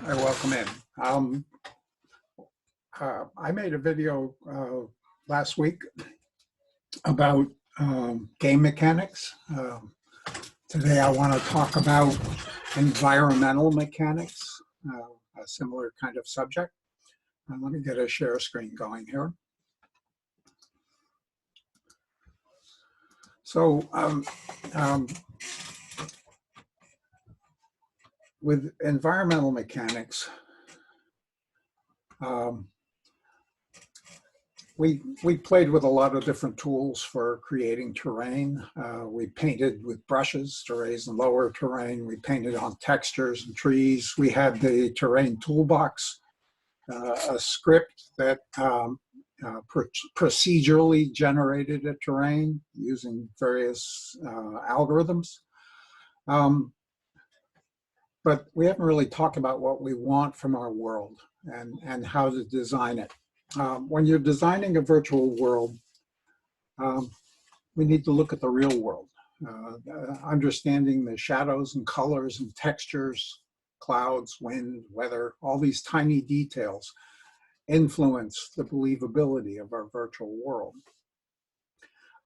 I welcome in. I made a video last week about game mechanics. Today I want to talk about environmental mechanics, a similar kind of subject. Let me get a share screen going here. So with environmental mechanics, we played with a lot of different tools for creating terrain. We painted with brushes to raise and lower terrain. We painted on textures and trees. We had the terrain toolbox, a script that procedurally generated a terrain using various algorithms. But we haven't really talked about what we want from our world and how to design it. When you're designing a virtual world, we need to look at the real world, understanding the shadows and colors and textures, clouds, wind, weather, all these tiny details influence the believability of our virtual world.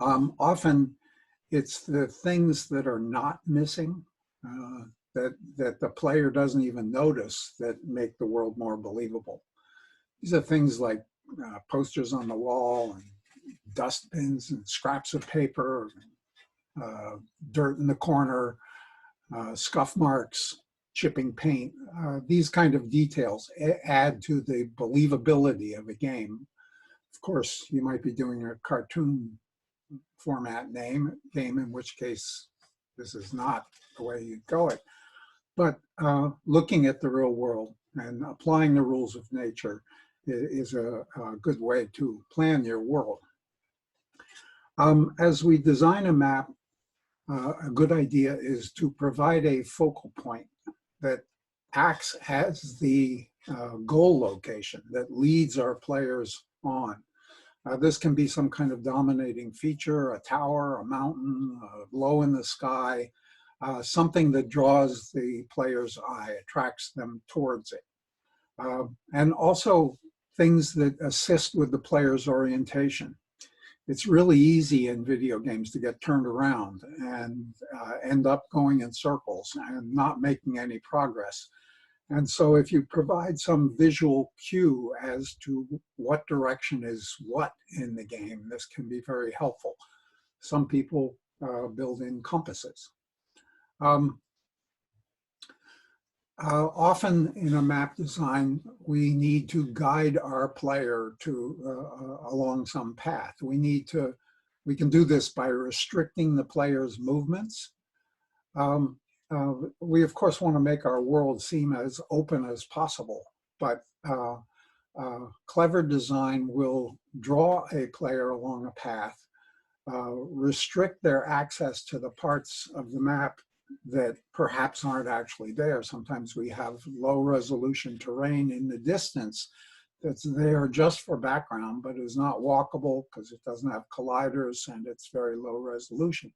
Often it's the things that are not missing that the player doesn't even notice that make the world more believable. These are things like posters on the wall and dustbins and scraps of paper, dirt in the corner, scuff marks, chipping paint. These kind of details add to the believability of a game. Of course, you might be doing a cartoon format game, in which case this is not the way you'd go it. But looking at the real world and applying the rules of nature is a good way to plan your world. As we design a map, a good idea is to provide a focal point that acts as the goal location that leads our players on. This can be some kind of dominating feature, a tower, a mountain, low in the sky, something that draws the player's eye, attracts them towards it. And also things that assist with the player's orientation. It's really easy in video games to get turned around and end up going in circles and not making any progress. And so if you provide some visual cue as to what direction is what in the game, this can be very helpful. Some people build in compasses. Often in a map design, we need to guide our player to along some path. We can do this by restricting the player's movements. We of course want to make our world seem as open as possible, but clever design will draw a player along a path, restrict their access to the parts of the map that perhaps aren't actually there. Sometimes we have low resolution terrain in the distance that's there just for background, but is not walkable because it doesn't have colliders and it's very low resolution.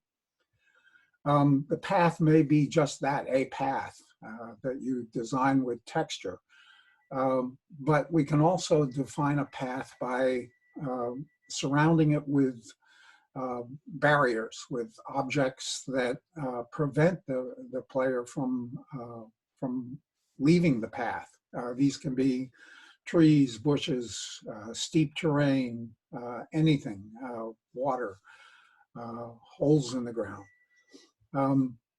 The path may be just that, a path that you design with texture. But we can also define a path by surrounding it with barriers, with objects that prevent the player from leaving the path. These can be trees, bushes, steep terrain, anything, water, holes in the ground.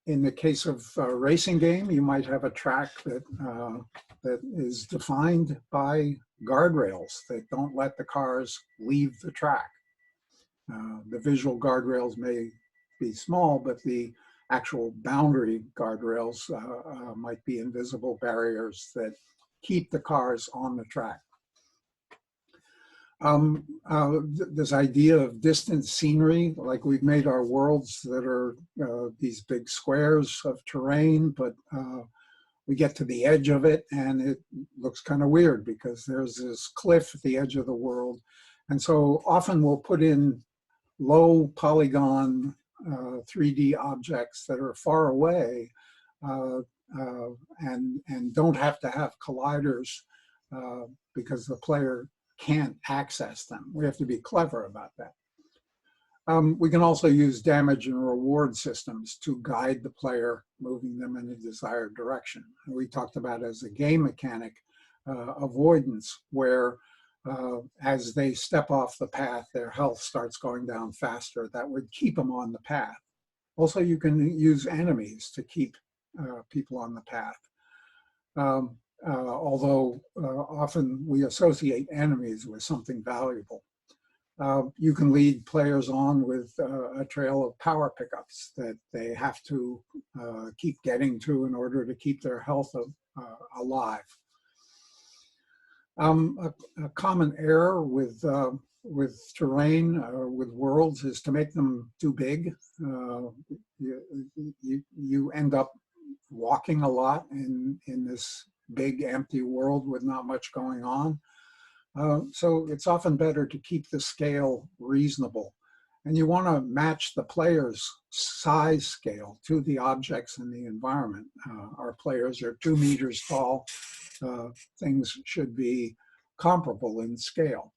In the case of a racing game, you might have a track that is defined by guardrails that don't let the cars leave the track. The visual guardrails may be small, but the actual boundary guardrails might be invisible barriers that keep the cars on the track. This idea of distant scenery, like we've made our worlds that are these big squares of terrain, but we get to the edge of it and it looks kind of weird because there's this cliff at the edge of the world. And so often we'll put in low polygon 3D objects that are far away and don't have to have colliders because the player can't access them. We have to be clever about that. We can also use damage and reward systems to guide the player, moving them in a desired direction. We talked about as a game mechanic, avoidance, where as they step off the path, their health starts going down faster. That would keep them on the path. Also, you can use enemies to keep people on the path. Although often we associate enemies with something valuable. You can lead players on with a trail of power pickups that they have to keep getting to in order to keep their health alive. A common error with terrain, with worlds, is to make them too big. You end up walking a lot in this big empty world with not much going on. So it's often better to keep the scale reasonable. And you want to match the player's size scale to the objects in the environment. Our players are 2 meters tall. Things should be comparable in scale.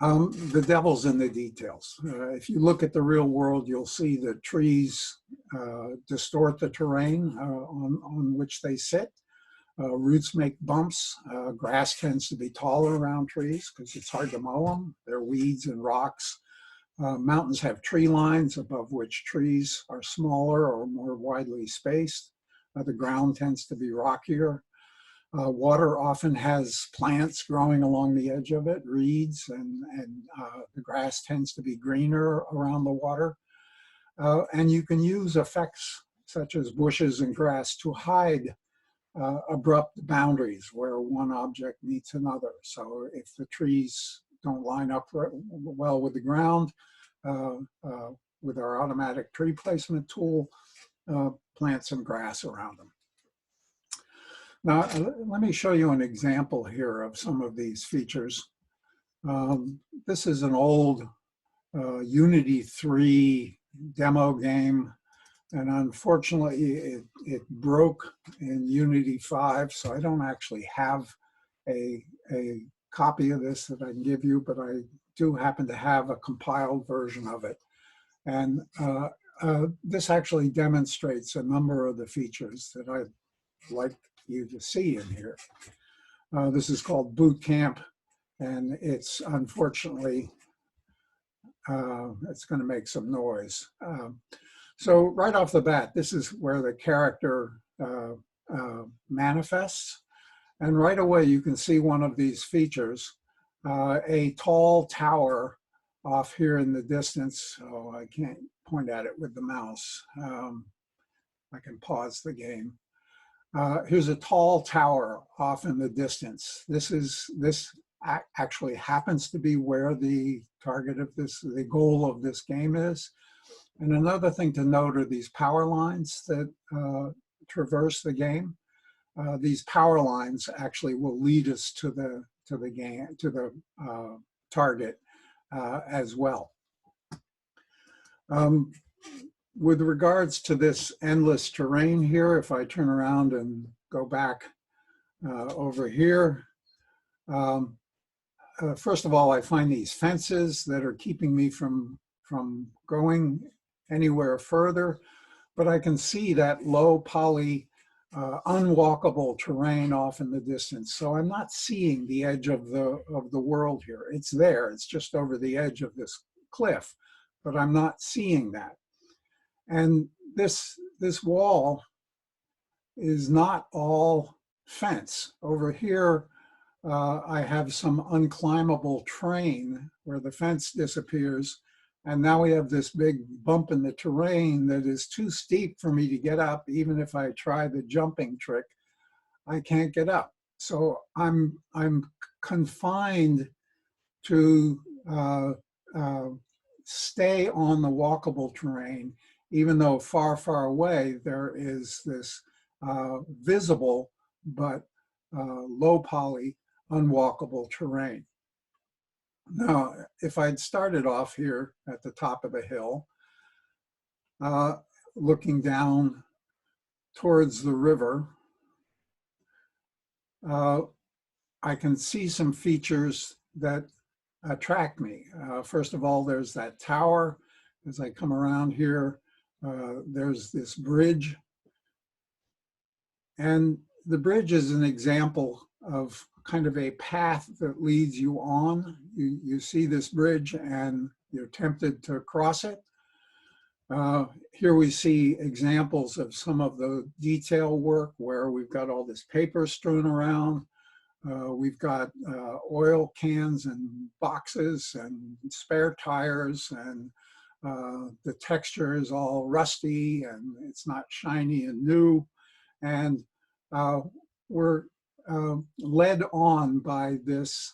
The devil's in the details. If you look at the real world, you'll see that trees distort the terrain on which they sit. Roots make bumps. Grass tends to be taller around trees because it's hard to mow them. There are weeds and rocks. Mountains have tree lines above which trees are smaller or more widely spaced. The ground tends to be rockier. Water often has plants growing along the edge of it, reeds, and the grass tends to be greener around the water. And you can use effects such as bushes and grass to hide abrupt boundaries where one object meets another. So if the trees don't line up well with the ground, with our automatic tree placement tool, plant some grass around them. Now, let me show you an example here of some of these features. This is an old Unity 3 demo game, and unfortunately it broke in Unity 5, so I don't actually have a copy of this that I can give you, but I do happen to have a compiled version of it. And this actually demonstrates a number of the features that I'd like you to see in here. This is called Boot Camp, and it's unfortunately, it's going to make some noise. So right off the bat, this is where the character manifests. And right away, you can see one of these features, a tall tower off here in the distance. Oh, I can't point at it with the mouse. I can pause the game. Here's a tall tower off in the distance. This actually happens to be where the target of the goal of this game is. And another thing to note are these power lines that traverse the game. These power lines actually will lead us to the target as well. With regards to this endless terrain here, if I turn around and go back over here, first of all, I find these fences that are keeping me from going anywhere further, but I can see that low poly unwalkable terrain off in the distance. So I'm not seeing the edge of the world here. It's there, it's just over the edge of this cliff, but I'm not seeing that. And this wall is not all fence. Over here, I have some unclimbable terrain where the fence disappears. And now we have this big bump in the terrain that is too steep for me to get up. Even if I try the jumping trick, I can't get up. So I'm confined to stay on the walkable terrain, even though far, far away there is this visible but low poly unwalkable terrain. Now, if I'd started off here at the top of the hill, looking down towards the river, I can see some features that attract me. First of all, there's that tower. As I come around here, there's this bridge. And the bridge is an example of kind of a path that leads you on. You see this bridge and you're tempted to cross it. Here we see examples of some of the detail work where we've got all this paper strewn around. We've got oil cans and boxes and spare tires, and the texture is all rusty and it's not shiny and new. And we're led on by this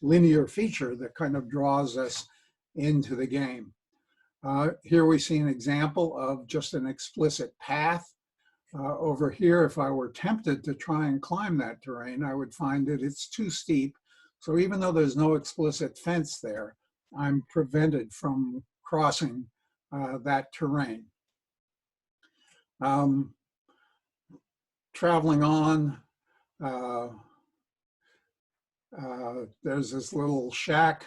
linear feature that kind of draws us into the game. Here we see an example of just an explicit path. Over here, if I were tempted to try and climb that terrain, I would find that it's too steep. So even though there's no explicit fence there, I'm prevented from crossing that terrain. Traveling on, there's this little shack.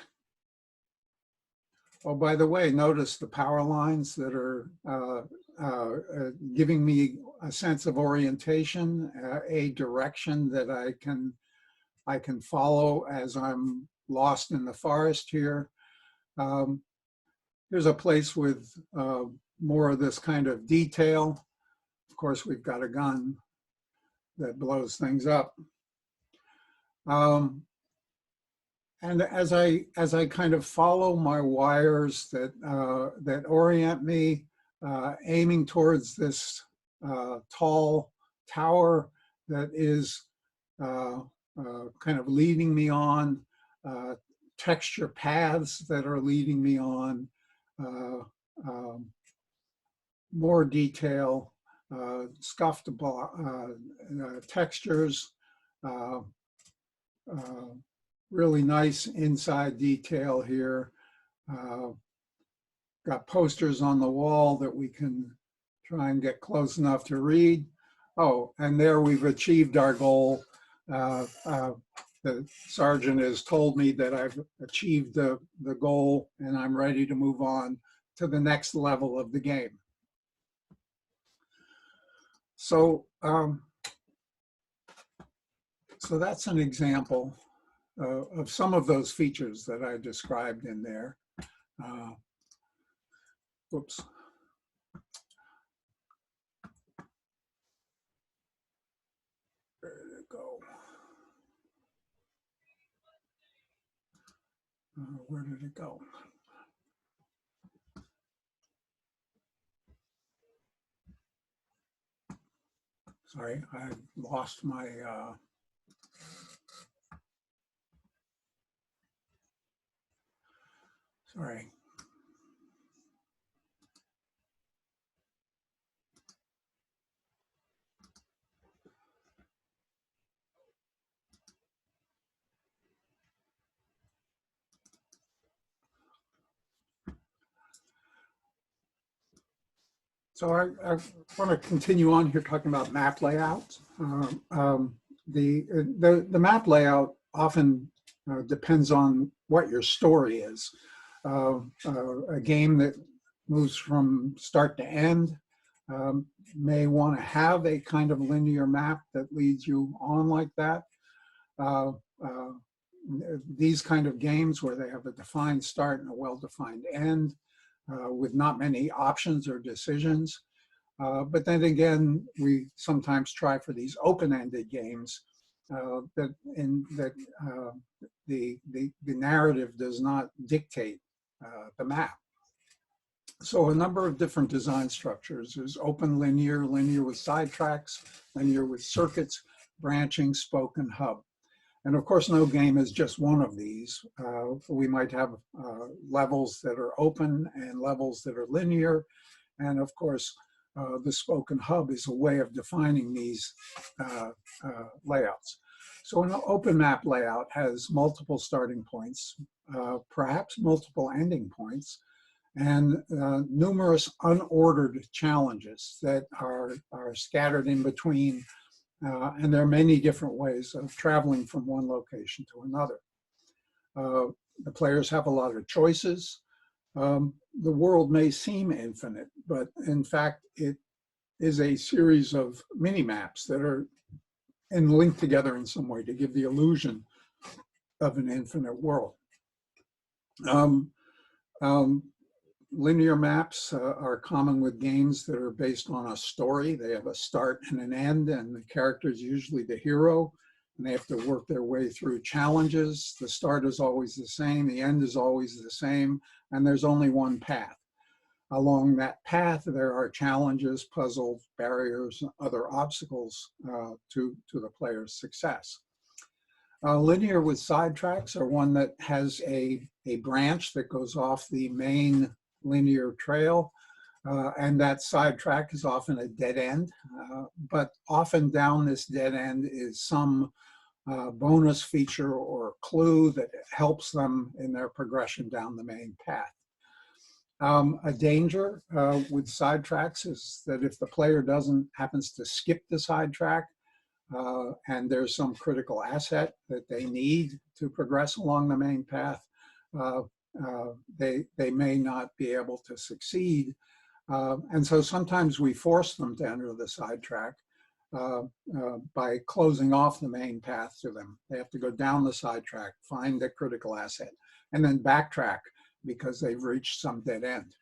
Oh, by the way, notice the power lines that are giving me a sense of orientation, a direction that I can follow as I'm lost in the forest here. Here's a place with more of this kind of detail. Of course, we've got a gun that blows things up. And as I kind of follow my wires that orient me, aiming towards this tall tower that is kind of leading me on, texture paths that are leading me on, more detail, scuffed textures, really nice inside detail here. Got posters on the wall that we can try and get close enough to read. Oh, and there we've achieved our goal. The sergeant has told me that I've achieved the goal and I'm ready to move on to the next level of the game. So, so that's an example of some of those features that I described in there. Whoops. Where did it go? Where did it go? Sorry, I lost my sorry. So I want to continue on here talking about map layouts. The map layout often depends on what your story is. A game that moves from start to end may want to have a kind of linear map that leads you on like that. These kind of games where they have a defined start and a well-defined end with not many options or decisions. But then again, we sometimes try for these open-ended games that the narrative does not dictate the map. So a number of different design structures. There's open linear, linear with sidetracks, linear with circuits, branching, spoke, and hub. And of course, no game is just one of these. We might have levels that are open and levels that are linear. And of course, the spoke and hub is a way of defining these layouts. So an open map layout has multiple starting points, perhaps multiple ending points. and numerous unordered challenges that are scattered in between. And there are many different ways of traveling from one location to another. The players have a lot of choices. The world may seem infinite, but in fact, it is a series of mini maps that are linked together in some way to give the illusion of an infinite world. Um, um, Linear maps are common with games that are based on a story. They have a start and an end, and the character is usually the hero, and they have to work their way through challenges. The start is always the same, the end is always the same, and there's only one path. Along that path, there are challenges, puzzles, barriers, and other obstacles to the player's success. Linear with sidetracks are one that has a branch that goes off the main linear trail, and that sidetrack is often a dead end, but often down this dead end is some bonus feature or clue that helps them in their progression down the main path. A danger with sidetracks is that if the player happens to skip the sidetrack, and there's some critical asset that they need to progress along the main path, they may not be able to succeed. And so sometimes we force them to enter the sidetrack by closing off the main path to them. They have to go down the sidetrack, find the critical asset, and then backtrack because they've reached some dead end.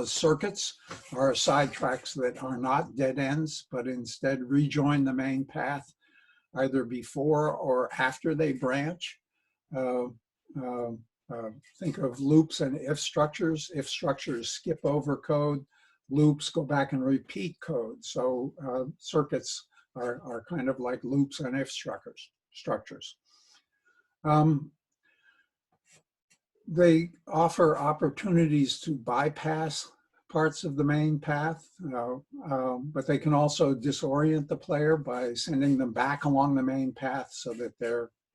Circuits are sidetracks that are not dead ends, but instead rejoin the main path either before or after they branch. Think of loops and if structures. If structures skip over code, loops go back and repeat code. So circuits are kind of like loops and if structures. They offer opportunities to bypass parts of the main path, but they can also disorient the player by sending them back along the main path so that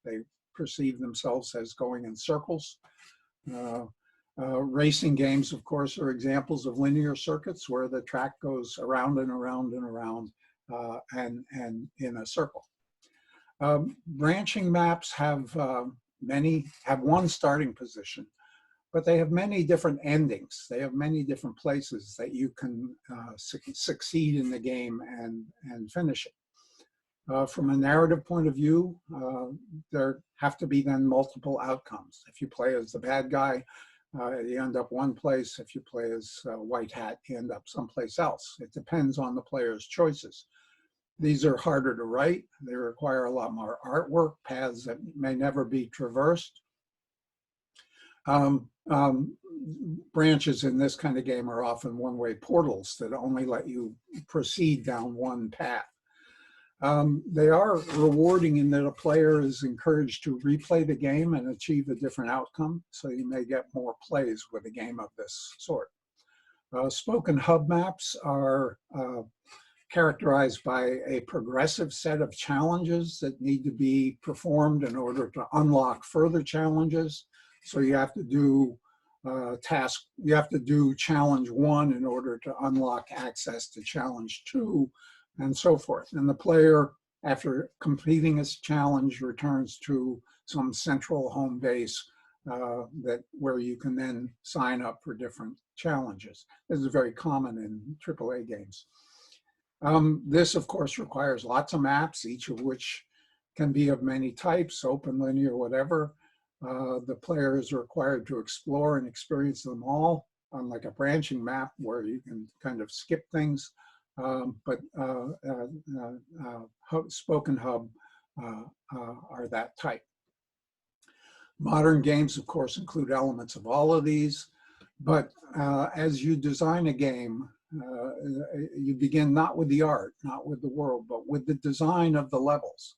they perceive themselves as going in circles. Racing games, of course, are examples of linear circuits where the track goes around and around and around and in a circle. Branching maps have one starting position, but they have many different endings. They have many different places that you can succeed in the game and finish it. From a narrative point of view, there have to be then multiple outcomes. If you play as the bad guy, you end up one place. If you play as White Hat, you end up someplace else. It depends on the player's choices. These are harder to write. They require a lot more artwork, paths that may never be traversed. Branches in this kind of game are often one-way portals that only let you proceed down one path. They are rewarding in that a player is encouraged to replay the game and achieve a different outcome, so you may get more plays with a game of this sort. Spoken hub maps are characterized by a progressive set of challenges that need to be performed in order to unlock further challenges. So you have to do challenge 1 in order to unlock access to challenge 2, and so forth. And the player, after completing its challenge, returns to some central home base where you can then sign up for different challenges. This is very common in AAA games. This, of course, requires lots of maps, each of which can be of many types, open, linear, whatever. The player is required to explore and experience them all, unlike a branching map where you can kind of skip things. But Spoken Hub are that type. Modern games, of course, include elements of all of these, but as you design a game, you begin not with the art, not with the world, but with the design of the levels.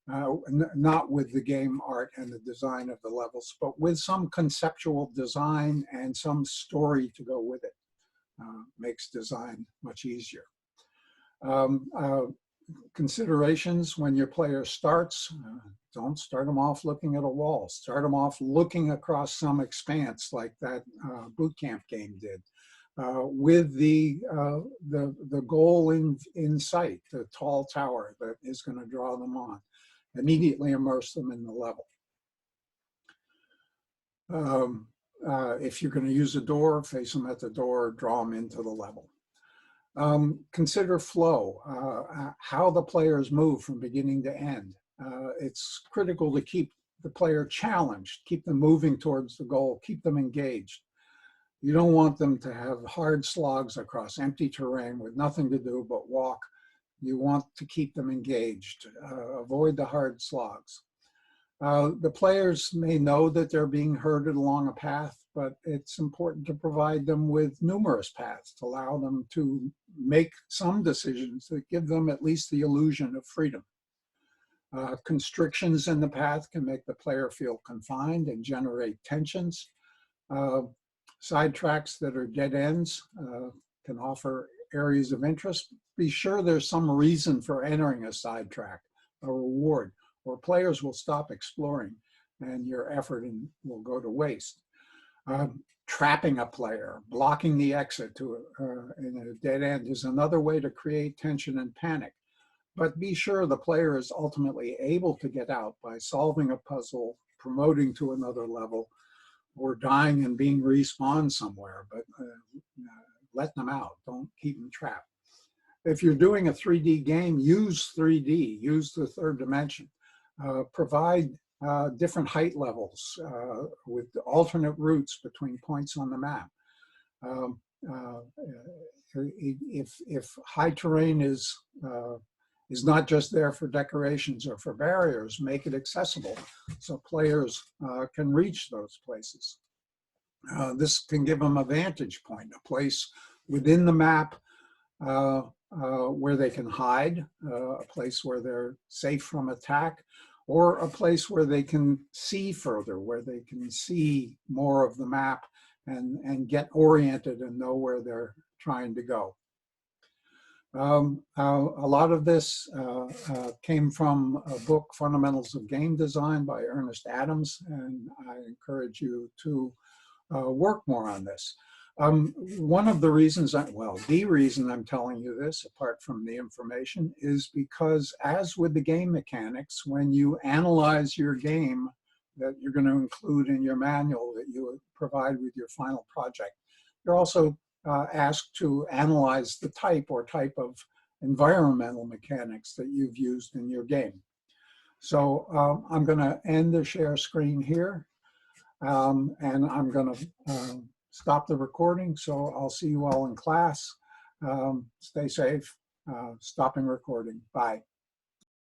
Not with the game art and the design of the levels, but with some conceptual design and some story to go with it. Makes design much easier. considerations when your player starts. Don't start them off looking at a wall. Start them off looking across some expanse like that boot camp game did, with the goal in sight, the tall tower that is going to draw them on. Immediately immerse them in the level. If you're going to use a door, face them at the door, draw them into the level. Consider flow, how the players move from beginning to end. It's critical to keep the player challenged, keep them moving towards the goal, keep them engaged. You don't want them to have hard slogs across empty terrain with nothing to do but walk. You want to keep them engaged. Avoid the hard slogs. The players may know that they're being herded along a path, but it's important to provide them with numerous paths to allow them to make some decisions that give them at least the illusion of freedom. Constrictions in the path can make the player feel confined and generate tensions. Side tracks that are dead ends can offer areas of interest. Be sure there's some reason for entering a side track, a reward, or players will stop exploring and your effort will go to waste. Trapping a player, blocking the exit in a dead end is another way to create tension and panic. But be sure the player is ultimately able to get out by solving a puzzle, promoting to another level, or dying and being respawned somewhere, but let them out, don't keep them trapped. If you're doing a 3D game, use 3D, use the third dimension. Provide different height levels with alternate routes between points on the map. If high terrain is not just there for decorations or for barriers, make it accessible so players can reach those places. This can give them a vantage point, a place within the map where they can hide, a place where they're safe from attack, or a place where they can see further, where they can see more of the map and get oriented and know where they're trying to go. A lot of this came from a book, Fundamentals of Game Design by Ernest Adams, and I encourage you to work more on this. One of the reasons, the reason I'm telling you this, apart from the information, is because as with the game mechanics, when you analyze your game that you're going to include in your manual that you provide with your final project, you're also asked to analyze the type of environmental mechanics that you've used in your game. So I'm going to end the share screen here, and I'm going to stop the recording. So I'll see you all in class. Stay safe. Stopping recording. Bye.